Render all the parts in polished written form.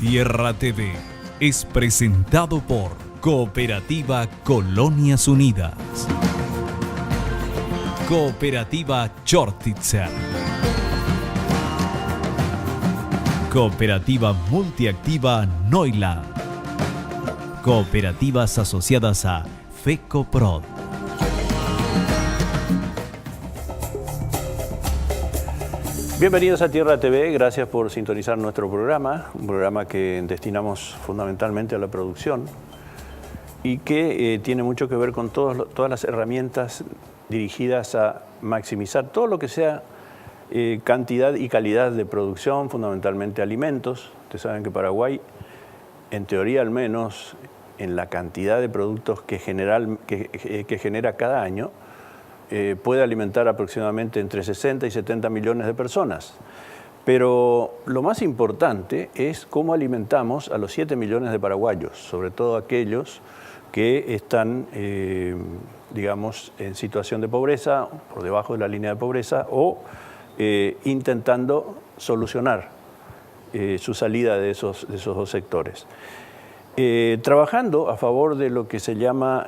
Tierra TV es presentado por Cooperativa Colonias Unidas. Cooperativa Chortitzer. Cooperativa Multiactiva Neuland. Cooperativas asociadas a FECOPROD. Bienvenidos a Tierra TV, gracias por sintonizar nuestro programa, un programa que destinamos fundamentalmente a la producción y que tiene mucho que ver con todas las herramientas dirigidas a maximizar todo lo que sea cantidad y calidad de producción, fundamentalmente alimentos. Ustedes saben que Paraguay, en teoría al menos, en la cantidad de productos que genera cada año, puede alimentar aproximadamente entre 60 y 70 millones de personas. Pero lo más importante es cómo alimentamos a los 7 millones de paraguayos, sobre todo aquellos que están, digamos, en situación de pobreza, por debajo de la línea de pobreza, o intentando solucionar su salida de esos dos sectores. Trabajando a favor de lo que se llama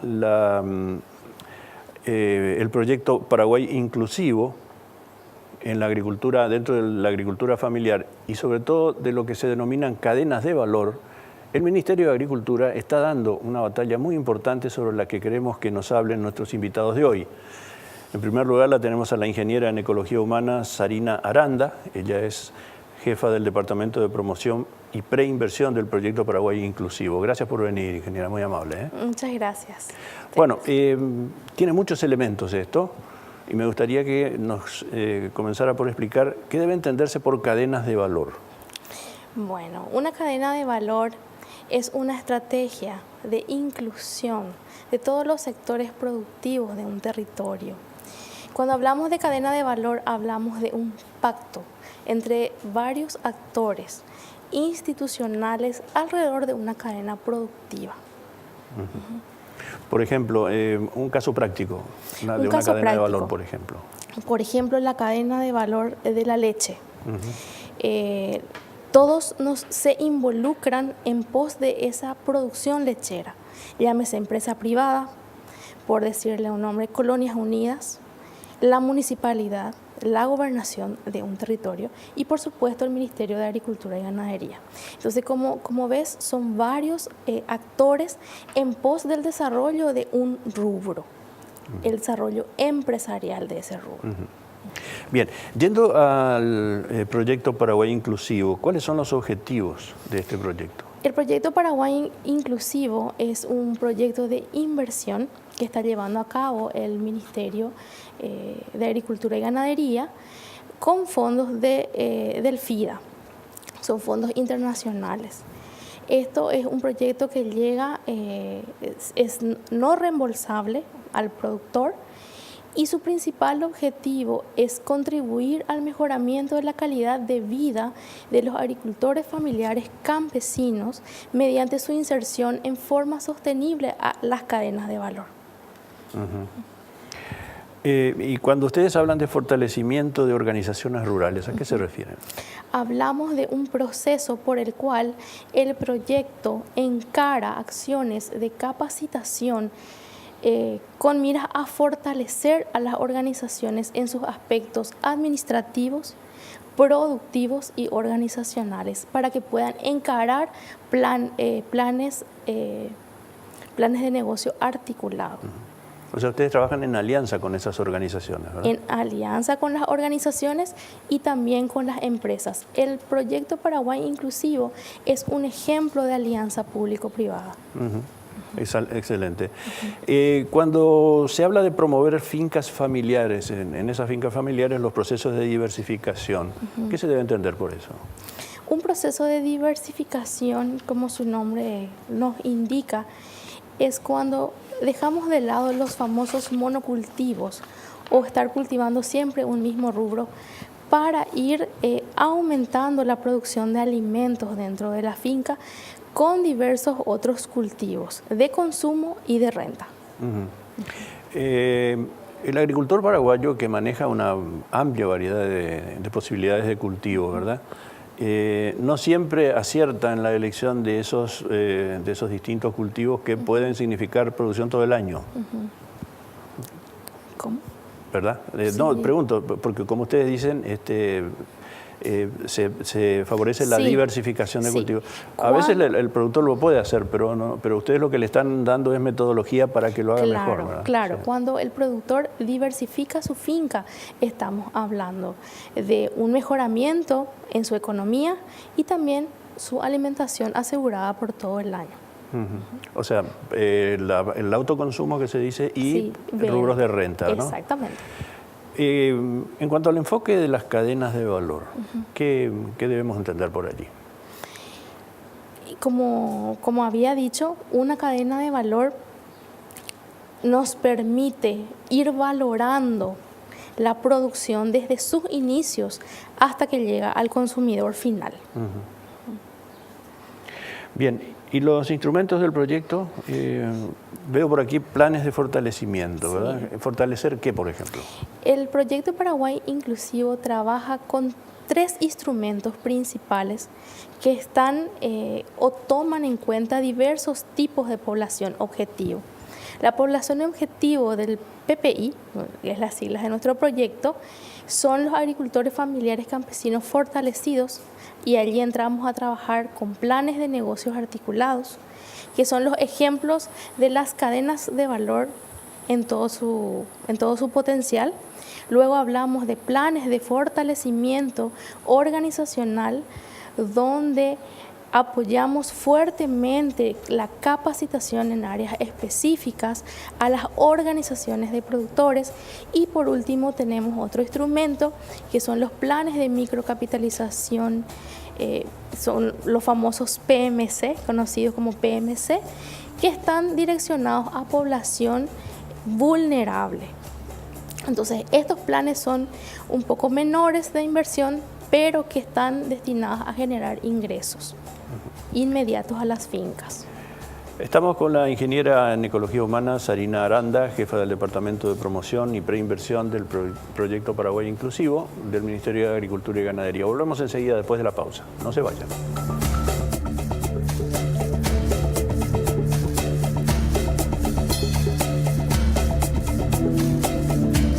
el proyecto Paraguay Inclusivo en la agricultura, dentro de la agricultura familiar y sobre todo de lo que se denominan cadenas de valor, el Ministerio de Agricultura está dando una batalla muy importante sobre la que queremos que nos hablen nuestros invitados de hoy. En primer lugar la tenemos a la ingeniera en Ecología Humana Sarina Aranda. Ella es jefa del Departamento de Promoción y Preinversión del Proyecto Paraguay Inclusivo. Gracias por venir, ingeniera, muy amable. Muchas gracias. Bueno, tiene muchos elementos esto y me gustaría que nos comenzara por explicar qué debe entenderse por cadenas de valor. Bueno, una cadena de valor es una estrategia de inclusión de todos los sectores productivos de un territorio. Cuando hablamos de cadena de valor, hablamos de un pacto entre varios actores institucionales alrededor de una cadena productiva. Por ejemplo, un caso práctico de una cadena de valor, por ejemplo. Por ejemplo, la cadena de valor de la leche. Todos se involucran en pos de esa producción lechera. Llámese empresa privada, por decirle un nombre, Colonias Unidas, la municipalidad, la gobernación de un territorio y por supuesto el Ministerio de Agricultura y Ganadería. Entonces, como ves, son varios actores en pos del desarrollo de un rubro, el desarrollo empresarial de ese rubro. Bien, yendo al proyecto Paraguay Inclusivo, ¿cuáles son los objetivos de este proyecto? El proyecto Paraguay Inclusivo es un proyecto de inversión que está llevando a cabo el Ministerio de Agricultura y Ganadería con fondos del FIDA, son fondos internacionales. Esto es un proyecto que llega, es no reembolsable al productor y su principal objetivo es contribuir al mejoramiento de la calidad de vida de los agricultores familiares campesinos mediante su inserción en forma sostenible a las cadenas de valor. Y cuando ustedes hablan de fortalecimiento de organizaciones rurales, ¿a qué se refieren? Hablamos de un proceso por el cual el proyecto encara acciones de capacitación con miras a fortalecer a las organizaciones en sus aspectos administrativos, productivos y organizacionales para que puedan encarar planes de negocio articulados. O sea, ustedes trabajan en alianza con esas organizaciones, ¿verdad? En alianza con las organizaciones y también con las empresas. El proyecto Paraguay Inclusivo es un ejemplo de alianza público-privada. Excelente. Cuando se habla de promover fincas familiares, en esas fincas familiares los procesos de diversificación, ¿qué se debe entender por eso? Un proceso de diversificación, como su nombre nos indica, es cuando dejamos de lado los famosos monocultivos o estar cultivando siempre un mismo rubro para ir aumentando la producción de alimentos dentro de la finca con diversos otros cultivos de consumo y de renta. El agricultor paraguayo, que maneja una amplia variedad de posibilidades de cultivo, ¿verdad? no siempre acierta en la elección de esos distintos cultivos que pueden significar producción todo el año. ¿Cómo? ¿Verdad? Sí. No, pregunto, porque como ustedes dicen, se favorece la diversificación de cultivos. A veces el productor lo puede hacer, pero ustedes lo que le están dando es metodología para que lo haga mejor, ¿verdad? Claro, Sí. cuando el productor diversifica su finca, estamos hablando de un mejoramiento en su economía y también su alimentación asegurada por todo el año. O sea, el autoconsumo que se dice y rubros de renta, ¿no? Exactamente. En cuanto al enfoque de las cadenas de valor, ¿qué debemos entender por allí? Como había dicho, una cadena de valor nos permite ir valorando la producción desde sus inicios hasta que llega al consumidor final. Bien, y los instrumentos del proyecto, veo por aquí planes de fortalecimiento, ¿verdad? ¿Fortalecer qué, por ejemplo? El proyecto Paraguay Inclusivo trabaja con 3 instrumentos principales que están o toman en cuenta diversos tipos de población objetivo. La población objetivo del PPI, que es las siglas de nuestro proyecto, son los agricultores familiares campesinos fortalecidos, y allí entramos a trabajar con planes de negocios articulados, que son los ejemplos de las cadenas de valor en todo su potencial. Luego hablamos de planes de fortalecimiento organizacional, donde apoyamos fuertemente la capacitación en áreas específicas a las organizaciones de productores. Y por último tenemos otro instrumento que son los planes de microcapitalización, son los famosos PMC, conocidos como PMC, que están direccionados a población vulnerable. Entonces estos planes son un poco menores de inversión, pero que están destinados a generar ingresos inmediatos a las fincas. Estamos con la ingeniera en Ecología Humana, Sarina Aranda, jefa del Departamento de Promoción y Preinversión del Proyecto Paraguay Inclusivo del Ministerio de Agricultura y Ganadería. Volvemos enseguida después de la pausa. No se vayan.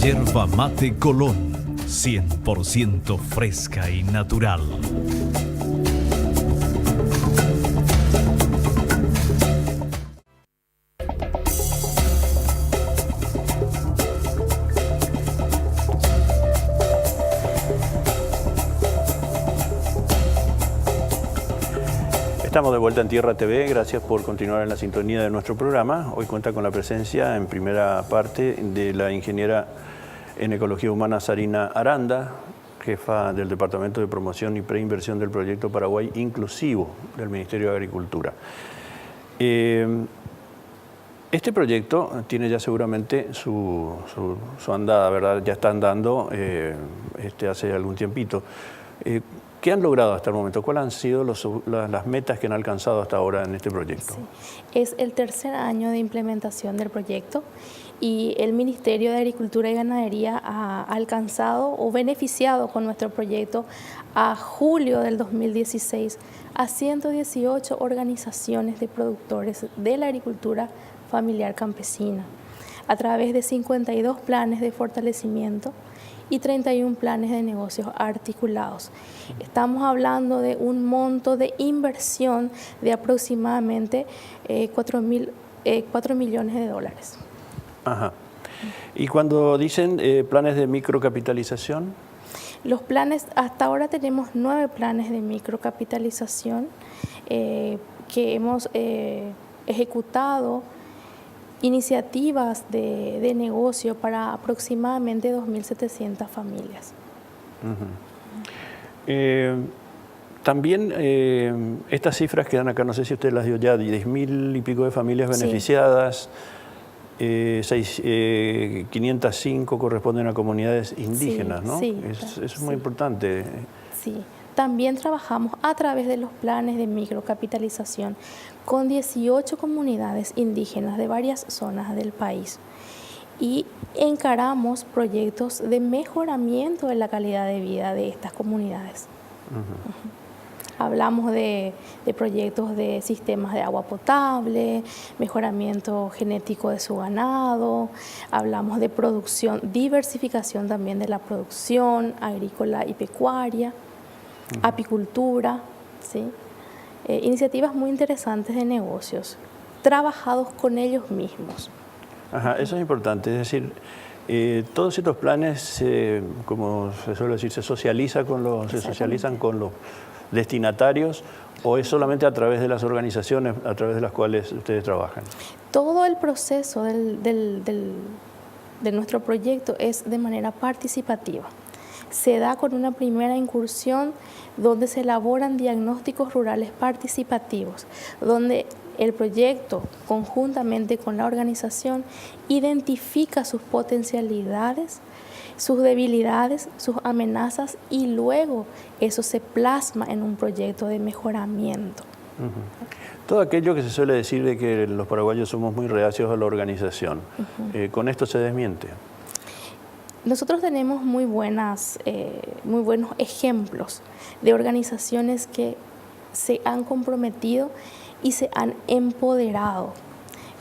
Yerba Mate Colón, 100% fresca y natural. Estamos de vuelta en Tierra TV, gracias por continuar en la sintonía de nuestro programa. Hoy cuenta con la presencia en primera parte de la ingeniera en Ecología Humana Sarina Aranda, jefa del Departamento de Promoción y Preinversión del Proyecto Paraguay Inclusivo del Ministerio de Agricultura. Este proyecto tiene ya seguramente su andada, ¿verdad? Ya está andando hace algún tiempito. ¿Qué han logrado hasta el momento? ¿Cuáles han sido las metas que han alcanzado hasta ahora en este proyecto? Sí. Es el tercer año de implementación del proyecto y el Ministerio de Agricultura y Ganadería ha alcanzado o beneficiado con nuestro proyecto a julio del 2016 a 118 organizaciones de productores de la agricultura familiar campesina a través de 52 planes de fortalecimiento y 31 planes de negocios articulados. Estamos hablando de un monto de inversión de aproximadamente 4 millones de dólares. Ajá. Y cuando dicen planes de microcapitalización, los planes, hasta ahora tenemos 9 planes de microcapitalización que hemos ejecutado iniciativas de negocio para aproximadamente 2.700 familias. También estas cifras que dan acá, no sé si usted las dio ya, 10.000 y pico de familias beneficiadas, 505 corresponden a comunidades indígenas, ¿no? Sí, eso es muy importante. Sí, también trabajamos a través de los planes de microcapitalización con 18 comunidades indígenas de varias zonas del país y encaramos proyectos de mejoramiento de la calidad de vida de estas comunidades. Hablamos de proyectos de sistemas de agua potable, mejoramiento genético de su ganado, hablamos de producción, diversificación también de la producción agrícola y pecuaria, apicultura, ¿sí? Iniciativas muy interesantes de negocios, trabajados con ellos mismos. Ajá, eso es importante, es decir, todos estos planes, como se suele decir, se socializan con los destinatarios, ¿o es solamente a través de las organizaciones a través de las cuales ustedes trabajan? Todo el proceso de nuestro proyecto es de manera participativa. Se da con una primera incursión donde se elaboran diagnósticos rurales participativos, donde el proyecto, conjuntamente con la organización, identifica sus potencialidades, sus debilidades, sus amenazas, y luego eso se plasma en un proyecto de mejoramiento. Todo aquello que se suele decir de que los paraguayos somos muy reacios a la organización, ¿con esto se desmiente? Nosotros tenemos muy buenos ejemplos de organizaciones que se han comprometido y se han empoderado.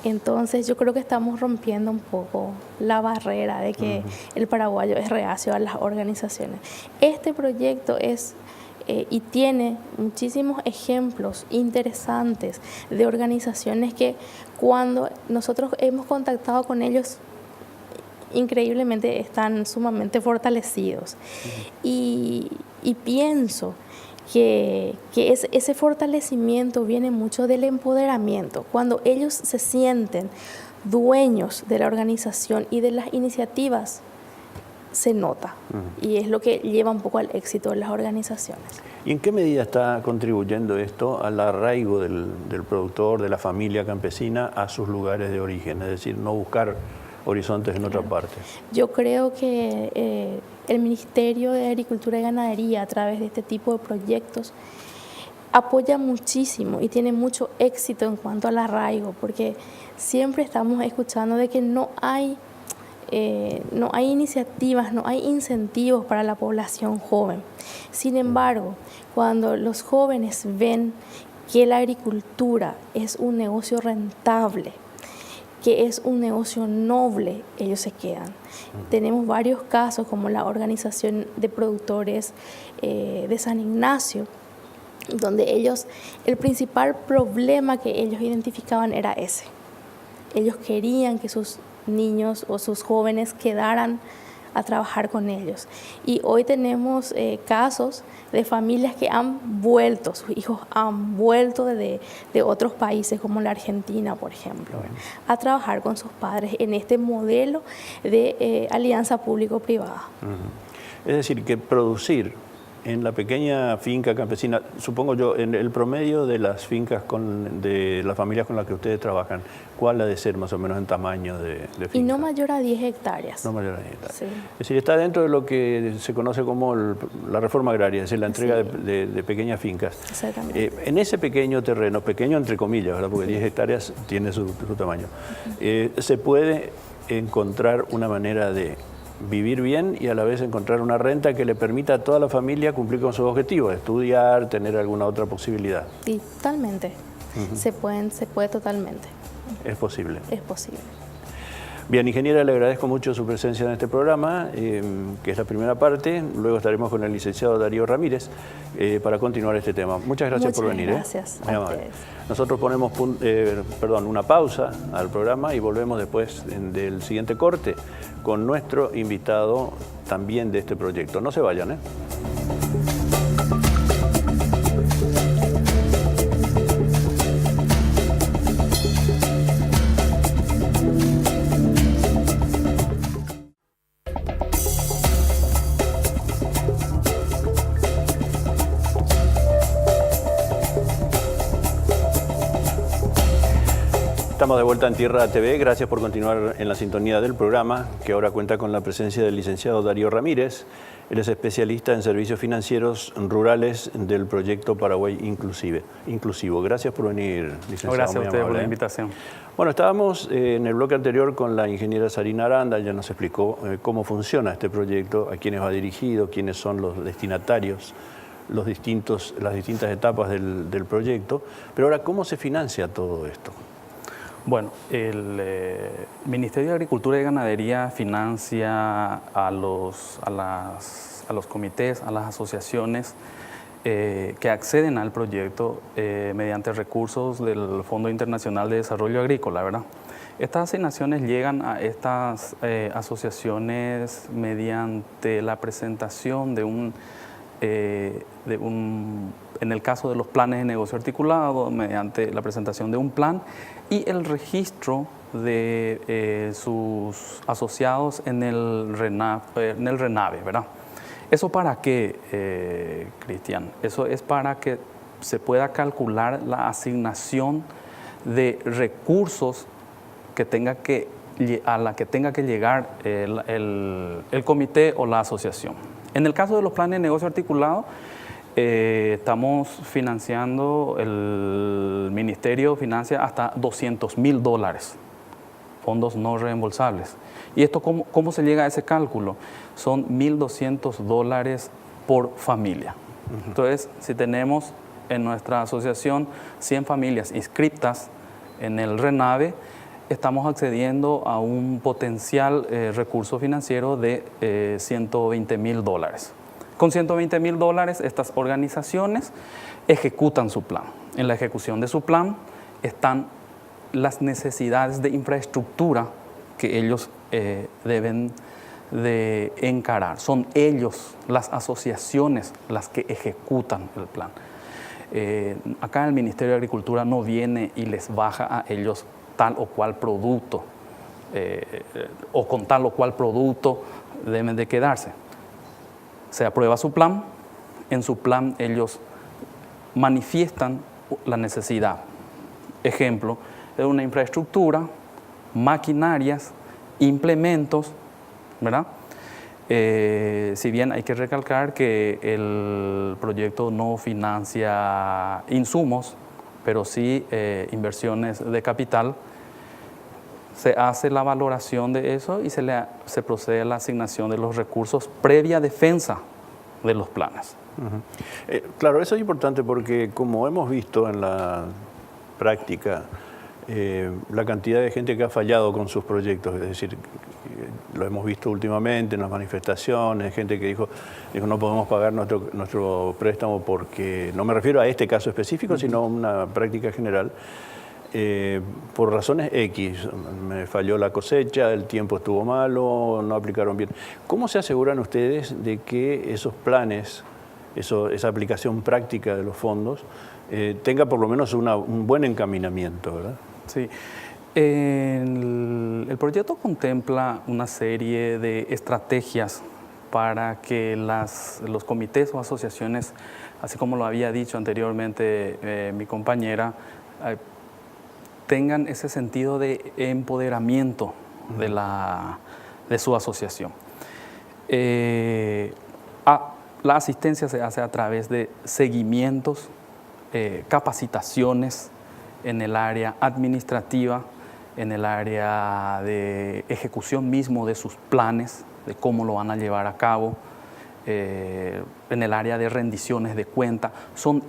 Entonces yo creo que estamos rompiendo un poco la barrera de que el paraguayo es reacio a las organizaciones. Este proyecto es y tiene muchísimos ejemplos interesantes de organizaciones que cuando nosotros hemos contactado con ellos, increíblemente están sumamente fortalecidos. Y pienso que ese fortalecimiento viene mucho del empoderamiento. Cuando ellos se sienten dueños de la organización y de las iniciativas, se nota. Y es lo que lleva un poco al éxito de las organizaciones. ¿Y en qué medida está contribuyendo esto al arraigo del productor, de la familia campesina a sus lugares de origen? Es decir, no buscar horizontes en otra parte. Yo creo que el Ministerio de Agricultura y Ganadería, a través de este tipo de proyectos, apoya muchísimo y tiene mucho éxito en cuanto al arraigo, porque siempre estamos escuchando de que no hay iniciativas, no hay incentivos para la población joven. Sin embargo, cuando los jóvenes ven que la agricultura es un negocio rentable, que es un negocio noble, ellos se quedan. Tenemos varios casos, como la Organización de Productores de San Ignacio, donde el principal problema que ellos identificaban era ese. Ellos querían que sus niños o sus jóvenes quedaran a trabajar con ellos. Y hoy tenemos casos de familias que han vuelto, sus hijos han vuelto de otros países como la Argentina, por ejemplo, a trabajar con sus padres en este modelo de alianza público-privada. Es decir, que producir en la pequeña finca campesina, supongo yo, en el promedio de las fincas de las familias con las que ustedes trabajan, ¿cuál ha de ser más o menos en tamaño de finca? Y no mayor a 10 hectáreas. No mayor a 10 hectáreas. Sí. Es decir, está dentro de lo que se conoce como la reforma agraria, es decir, la entrega de pequeñas fincas. Exactamente. En ese pequeño terreno, pequeño entre comillas, ¿verdad? Porque 10 hectáreas tiene su tamaño, se puede encontrar una manera de vivir bien y a la vez encontrar una renta que le permita a toda la familia cumplir con sus objetivos, estudiar, tener alguna otra posibilidad. Y totalmente, se puede totalmente. Es posible. Es posible. Bien, ingeniera, le agradezco mucho su presencia en este programa, que es la primera parte. Luego estaremos con el licenciado Darío Ramírez para continuar este tema. Muchas gracias por venir. Gracias a ustedes. Nosotros ponemos una pausa al programa y volvemos después del siguiente corte con nuestro invitado también de este proyecto. No se vayan, Estamos de vuelta en Tierra TV, gracias por continuar en la sintonía del programa, que ahora cuenta con la presencia del licenciado Darío Ramírez. Él es especialista en servicios financieros rurales del proyecto Paraguay Inclusivo. Gracias por venir, licenciado. Gracias a ustedes por la invitación. Bueno, estábamos en el bloque anterior con la ingeniera Sarina Aranda, ya nos explicó cómo funciona este proyecto, a quiénes va dirigido, quiénes son los destinatarios, las distintas etapas del proyecto. Pero ahora, ¿cómo se financia todo esto? Bueno, el Ministerio de Agricultura y Ganadería financia a los comités, a las asociaciones que acceden al proyecto mediante recursos del Fondo Internacional de Desarrollo Agrícola, ¿verdad? Estas asignaciones llegan a estas asociaciones mediante la presentación en el caso de los planes de negocio articulado, mediante la presentación de un plan y el registro de sus asociados en el RENAVE, ¿verdad? ¿Eso para qué, Cristian? Eso es para que se pueda calcular la asignación de recursos a la que tenga que llegar el comité o la asociación. En el caso de los planes de negocio articulado, estamos financiando, el ministerio financia hasta $200,000, fondos no reembolsables. ¿Y esto cómo se llega a ese cálculo? Son $1,200 por familia. Entonces, si tenemos en nuestra asociación 100 familias inscritas en el RENAVE, estamos accediendo a un potencial recurso financiero de $120,000. Con $120,000, estas organizaciones ejecutan su plan. En la ejecución de su plan están las necesidades de infraestructura que ellos deben de encarar. Son ellos, las asociaciones, las que ejecutan el plan. Acá el Ministerio de Agricultura no viene y les baja a ellos tal o cual producto, o con tal o cual producto deben de quedarse. Se aprueba su plan, en su plan ellos manifiestan la necesidad. Ejemplo, de una infraestructura, maquinarias, implementos, ¿verdad? Si bien hay que recalcar que el proyecto no financia insumos, pero sí inversiones de capital, se hace la valoración de eso y se procede a la asignación de los recursos previa defensa de los planes. Claro, eso es importante porque como hemos visto en la práctica, la cantidad de gente que ha fallado con sus proyectos, es decir, lo hemos visto últimamente en las manifestaciones, gente que dijo no podemos pagar nuestro préstamo porque, no me refiero a este caso específico, sino a una práctica general, por razones X, me falló la cosecha, el tiempo estuvo malo, no aplicaron bien. ¿Cómo se aseguran ustedes de que esos planes, esa aplicación práctica de los fondos, tenga por lo menos un buen encaminamiento, ¿verdad? Sí. El proyecto contempla una serie de estrategias para que los comités o asociaciones, así como lo había dicho anteriormente mi compañera, tengan ese sentido de empoderamiento de su asociación. La asistencia se hace a través de seguimientos, capacitaciones en el área administrativa, en el área de ejecución mismo de sus planes, de cómo lo van a llevar a cabo, en el área de rendiciones de cuenta.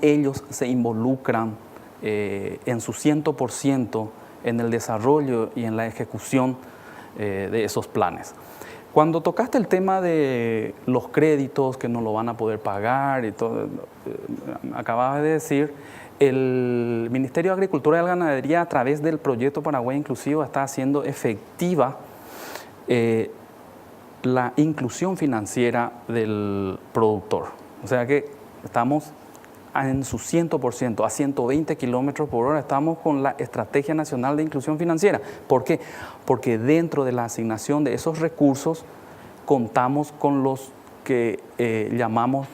Ellos se involucran en su 100% en el desarrollo y en la ejecución de esos planes. Cuando tocaste el tema de los créditos que no lo van a poder pagar y todo, acababa de decir, el Ministerio de Agricultura y Ganadería a través del proyecto Paraguay Inclusivo está haciendo efectiva la inclusión financiera del productor. O sea que estamos en su 100%, a 120 kilómetros por hora, estamos con la Estrategia Nacional de Inclusión Financiera. ¿Por qué? Porque dentro de la asignación de esos recursos contamos con los que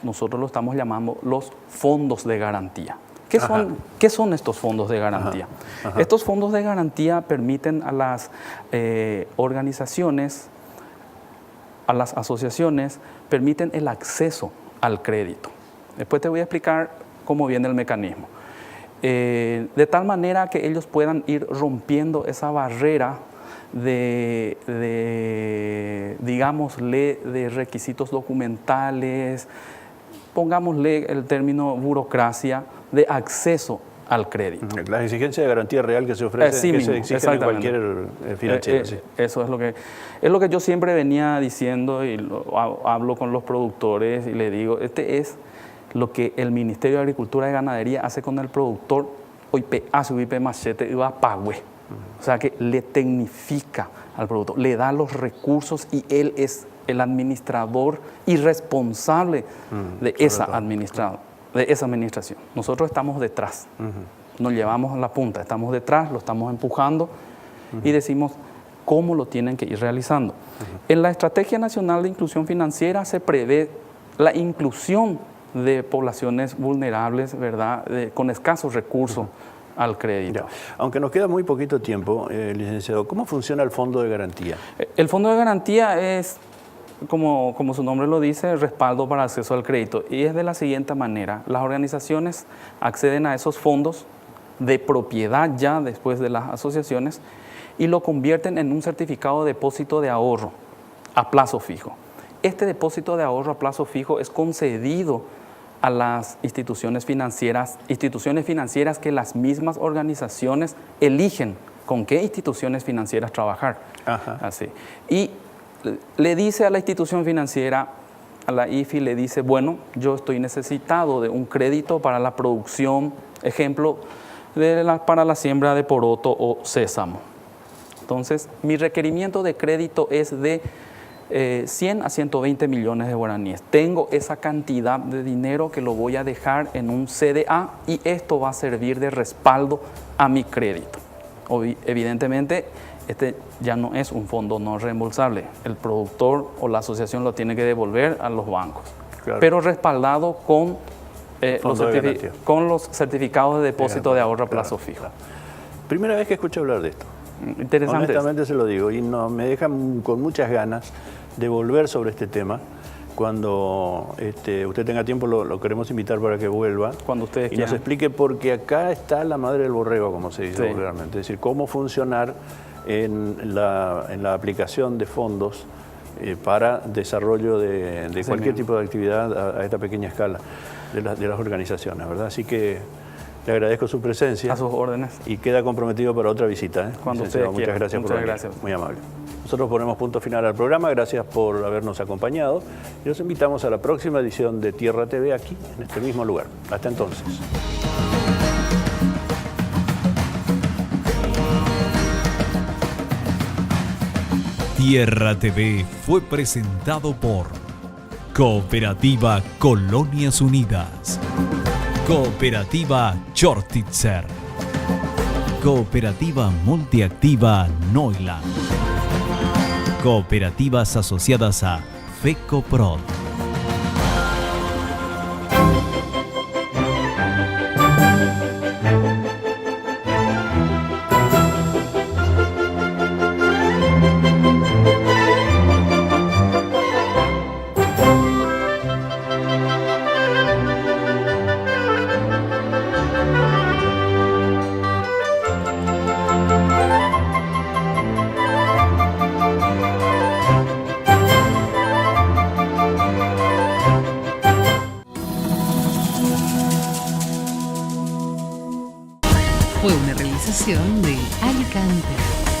nosotros lo estamos llamando los fondos de garantía. ¿Qué son estos fondos de garantía? Ajá. Estos fondos de garantía permiten a las organizaciones, a las asociaciones, permiten el acceso al crédito. Después te voy a explicar cómo viene el mecanismo. De tal manera que ellos puedan ir rompiendo esa barrera digámosle, de requisitos documentales, pongámosle el término burocracia de acceso al crédito. Las exigencias de garantía real que se ofrecen, Sí que mismo, se exigen en cualquier financiero. Sí. Eso es lo que yo siempre venía diciendo y hablo con los productores y le digo, este es lo que el Ministerio de Agricultura y Ganadería hace con el productor, hoy hace un machete y va a pague. O sea que le tecnifica al productor, le da los recursos y él es el administrador y responsable de esa administración. Nosotros estamos detrás, nos llevamos a la punta, estamos detrás, lo estamos empujando y decimos cómo lo tienen que ir realizando. En la Estrategia Nacional de Inclusión Financiera se prevé la inclusión de poblaciones vulnerables, ¿verdad?, con escasos recursos al crédito. Ya. Aunque nos queda muy poquito tiempo, licenciado, ¿cómo funciona el Fondo de Garantía? El Fondo de Garantía es, como su nombre lo dice, respaldo para acceso al crédito. Y es de la siguiente manera. Las organizaciones acceden a esos fondos de propiedad ya después de las asociaciones y lo convierten en un certificado de depósito de ahorro a plazo fijo. Este depósito de ahorro a plazo fijo es concedido a las instituciones financieras que las mismas organizaciones eligen con qué instituciones financieras trabajar. Ajá. Así. Y le dice a la institución financiera, a la IFI, le dice, bueno, yo estoy necesitado de un crédito para la producción, ejemplo, para la siembra de poroto o sésamo. Entonces, mi requerimiento de crédito es de 100 a 120 millones de guaraníes. Tengo esa cantidad de dinero que lo voy a dejar en un CDA y esto va a servir de respaldo a mi crédito. Evidentemente, este ya no es un fondo no reembolsable. El productor o la asociación lo tiene que devolver a los bancos, claro, pero respaldado con, los certificados de depósito de ahorro a plazo fijo. Claro. Primera vez que escucho hablar de esto. Interesante. Honestamente se lo digo y me deja con muchas ganas de volver sobre este tema. Cuando usted tenga tiempo lo queremos invitar para que vuelva. Cuando ustedes y quieran. nos explique, porque acá está la madre del borrego, como se dice vulgarmente. Es decir, cómo funcionar en la aplicación de fondos para desarrollo de cualquier tipo de actividad a esta pequeña escala de las organizaciones, ¿verdad? Así que le agradezco su presencia. A sus órdenes. Y queda comprometido para otra visita. Cuando ustedes quieran. Muchas gracias por venir. Muy amable. Nosotros ponemos punto final al programa. Gracias por habernos acompañado. Y los invitamos a la próxima edición de Tierra TV aquí, en este mismo lugar. Hasta entonces. Tierra TV fue presentado por Cooperativa Colonias Unidas, Cooperativa Chortitzer, Cooperativa Multiactiva Neuland, Cooperativas asociadas a FECOPROD. Fue una realización de Alicante.